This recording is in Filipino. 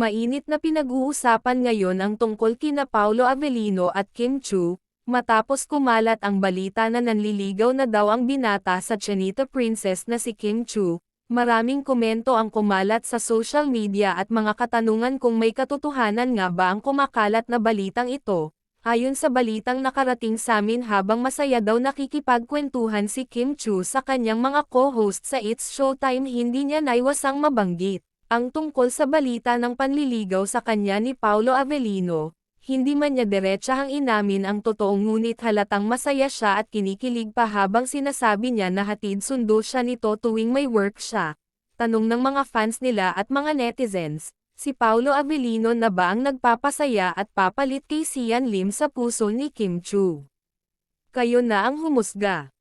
Mainit na pinag-uusapan ngayon ang tungkol kina Paolo Avellino at Kim Chiu, matapos kumalat ang balita na nanliligaw na daw ang binata sa Chinita princess na si Kim Chiu. Maraming komento ang kumalat sa social media at mga katanungan kung may katotohanan nga ba ang kumakalat na balitang ito. Ayon sa balitang nakarating sa amin habang masaya daw nakikipagkwentuhan si Kim Chiu sa kanyang mga co-host sa It's Showtime, hindi niya naiwasang mabanggit ang tungkol sa balita ng panliligaw sa kanya ni Paolo Avellino. Hindi man niya diretsahang inamin ang totoo, ngunit halatang masaya siya at kinikilig pa habang sinasabi niya na hatid sundo siya nito tuwing may work siya. Tanong ng mga fans nila at mga netizens, si Paolo Avellino na ba ang nagpapasaya at papalit kay Sian Lim sa puso ni Kim Chiu? Kayo na ang humusga.